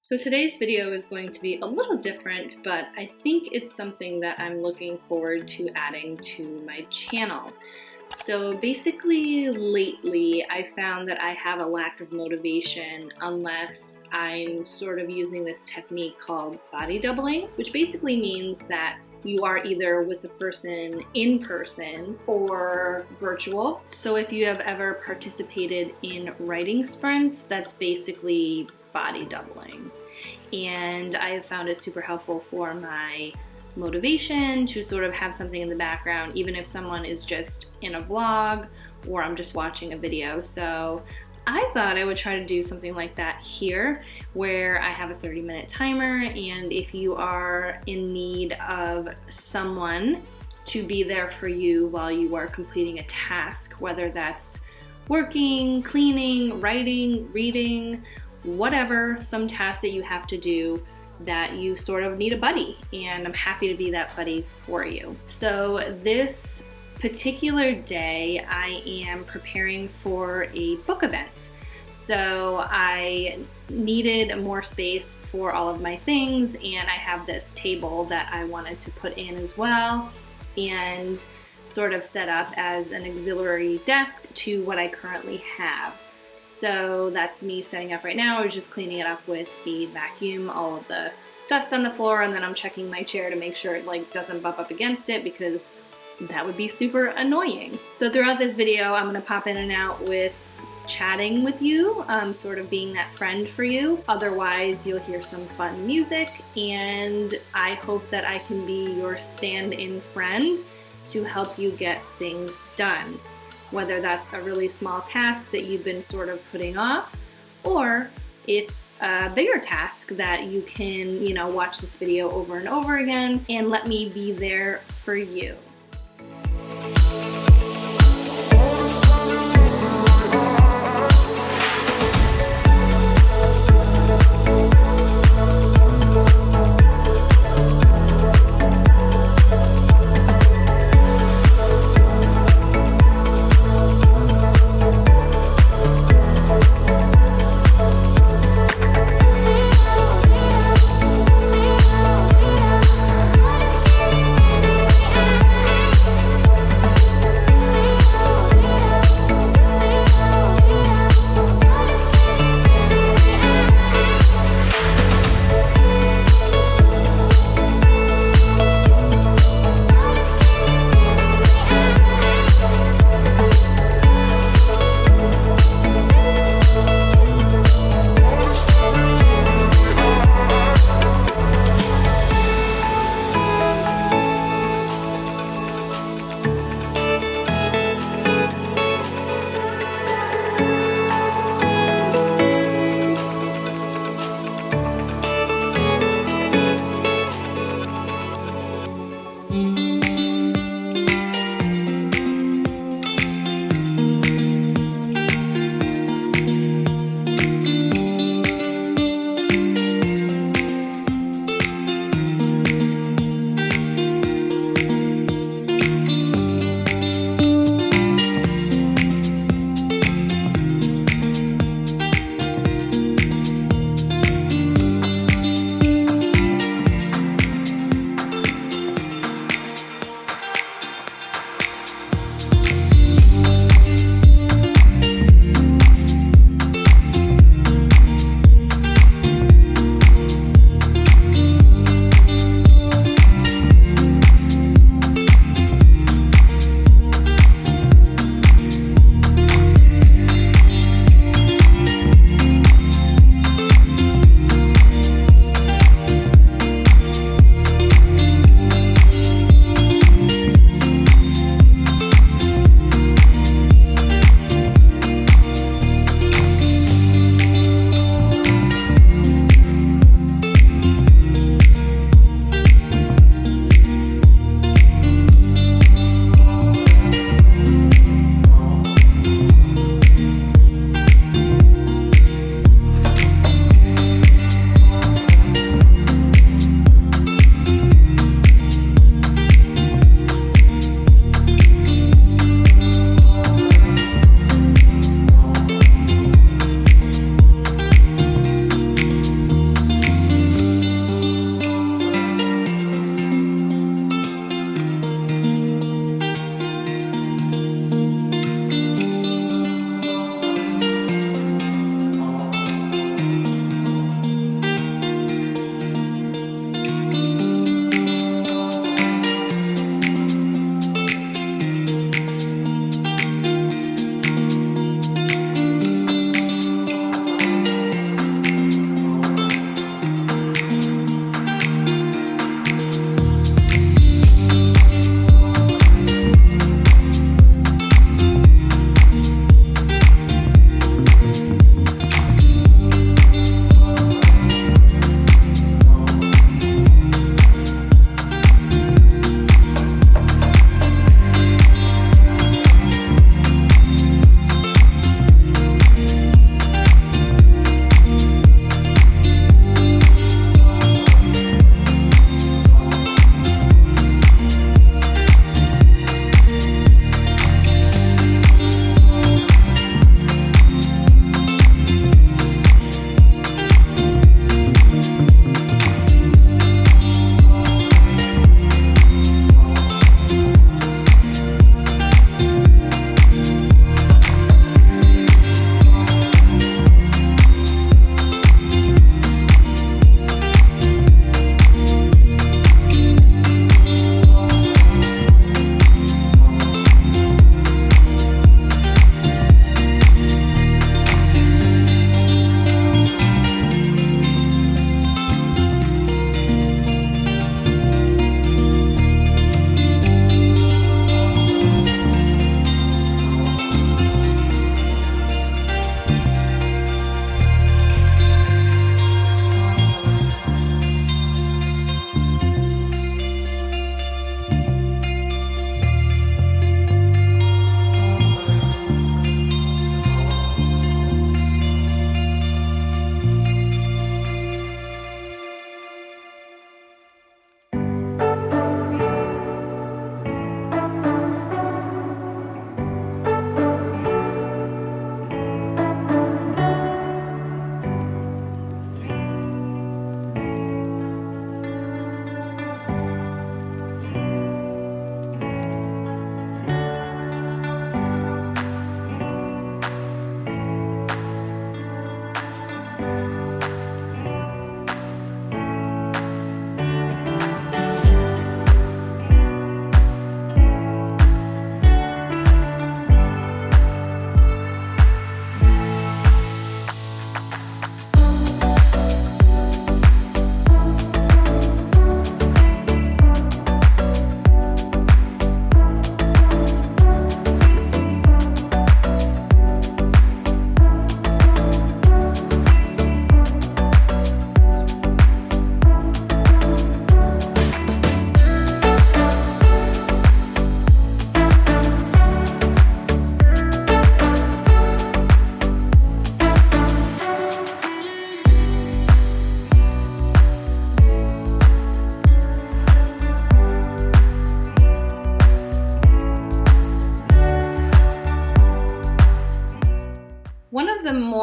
So today's video is going to be a little different, but I think it's something that I'm looking forward to adding to my channel. So basically, lately, I found that I have a lack of motivation unless I'm sort of using this technique called body doubling, which basically means that you are either with the person in person or virtual. So if you have ever participated in writing sprints, that's basically body doubling. And I have found it super helpful for my motivation to sort of have something in the background, even if someone is just in a vlog or I'm just watching a video. So I thought I would try to do something like that here, where I have a 30-minute timer, and if you are in need of someone to be there for you while you are completing a task, whether that's working, cleaning, writing, reading, whatever, some task that you have to do that you sort of need a buddy, and I'm happy to be that buddy for you. So this particular day I am preparing for a book event. So I needed more space for all of my things, and I have this table that I wanted to put in as well and sort of set up as an auxiliary desk to what I currently have. So that's me setting up right now. I was just cleaning it up with a vacuum, all of the dust on the floor, and then I'm checking my chair to make sure it doesn't bump up against it, because that would be super annoying. So throughout this video, I'm gonna pop in and out with chatting with you, sort of being that friend for you. Otherwise, you'll hear some fun music, and I hope that I can be your stand-in friend to help you get things done. Whether that's a really small task that you've been sort of putting off, or it's a bigger task that you can, watch this video over and over again and let me be there for you.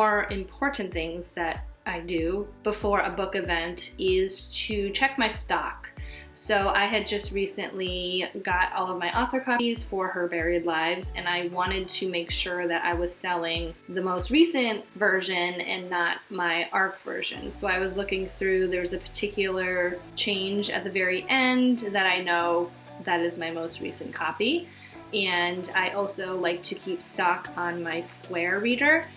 more important things that I do before a book event is to check my stock. So I had just recently got all of my author copies for Her Buried Lives, and I wanted to make sure that I was selling the most recent version and not my ARC version. So I was looking through, there's a particular change at the very end that I know that is my most recent copy. And I also like to keep stock on my Square reader,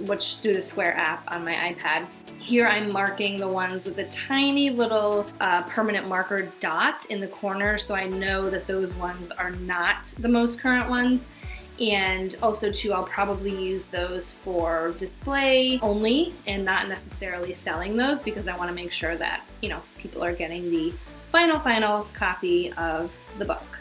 which through the Square app on my iPad. Here I'm marking the ones with a tiny little permanent marker dot in the corner, so I know that those ones are not the most current ones. And also too, I'll probably use those for display only and not necessarily selling those, because I want to make sure that, you know, people are getting the final copy of the book.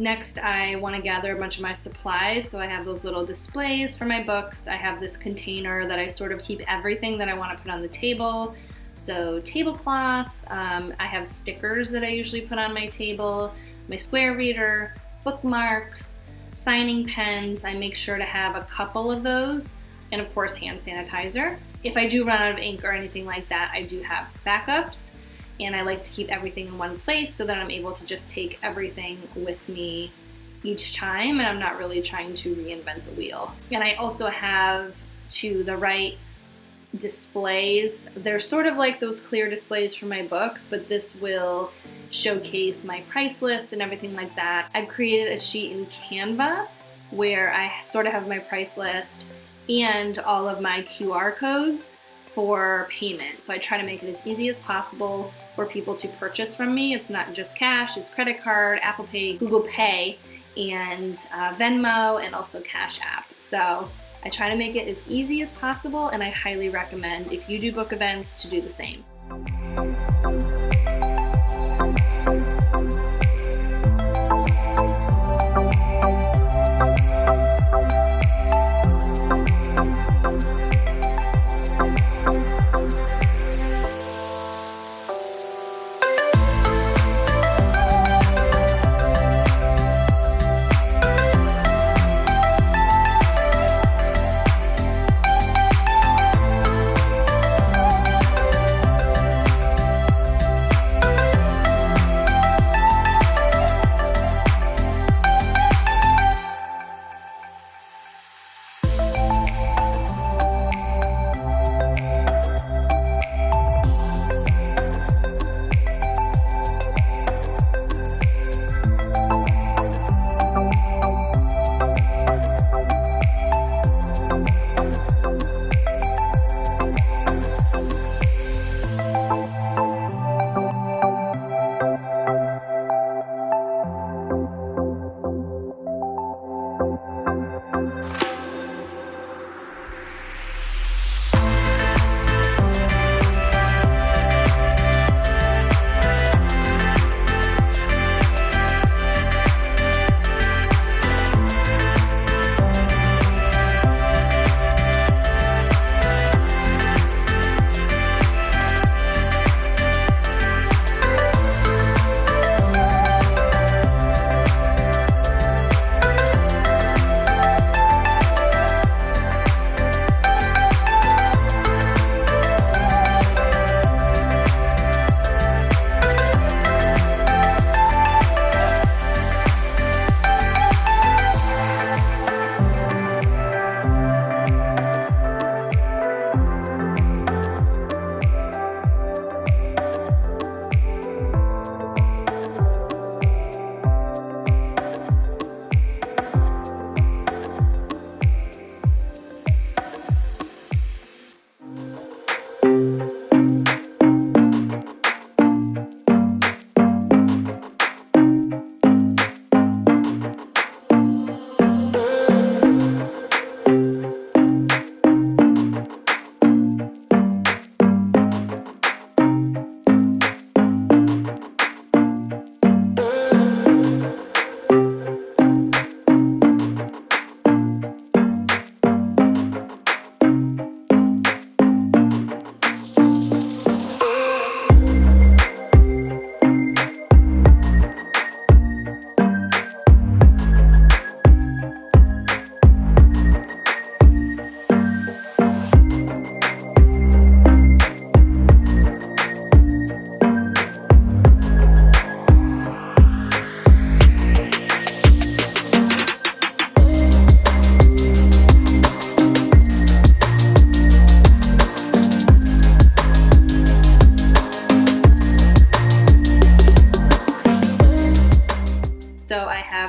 Next, I want to gather a bunch of my supplies. So I have those little displays for my books. I have this container that I sort of keep everything that I want to put on the table. So tablecloth, I have stickers that I usually put on my table, my square reader, bookmarks, signing pens. I make sure to have a couple of those, and of course hand sanitizer. If I do run out of ink or anything like that, I do have backups. And I like to keep everything in one place so that I'm able to just take everything with me each time, and I'm not really trying to reinvent the wheel. And I also have, to the right, displays. They're sort of like those clear displays for my books, but this will showcase my price list and everything like that. I've created a sheet in Canva where I sort of have my price list and all of my QR codes for payment. So I try to make it as easy as possible for people to purchase from me. It's not just cash, it's credit card, Apple Pay, Google Pay, and Venmo, and also Cash App. So I try to make it as easy as possible, and I highly recommend, if you do book events, to do the same.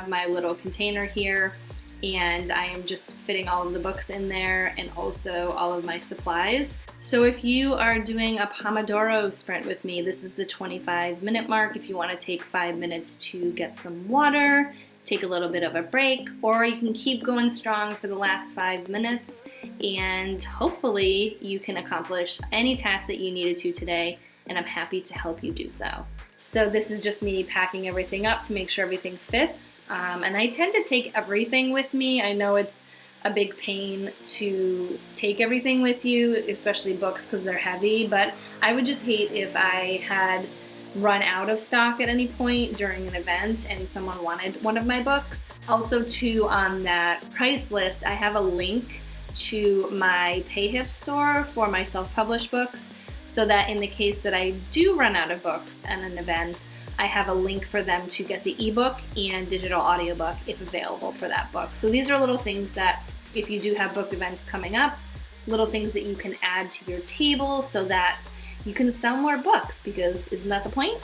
have my little container here, and I am just fitting all of the books in there and also all of my supplies. So if you are doing a Pomodoro sprint with me, this is the 25-minute mark. If you want to take 5 minutes to get some water, take a little bit of a break, or you can keep going strong for the last 5 minutes, and hopefully you can accomplish any task that you needed to today, and I'm happy to help you do so. So this is just me packing everything up to make sure everything fits, and I tend to take everything with me. I know it's a big pain to take everything with you, especially books because they're heavy, but I would just hate if I had run out of stock at any point during an event and someone wanted one of my books. Also too, on that price list, I have a link to my PayHip store for my self-published books, so that in the case that I do run out of books at an event, I have a link for them to get the ebook and digital audiobook if available for that book. So these are little things that if you do have book events coming up, little things that you can add to your table so that you can sell more books, because isn't that the point?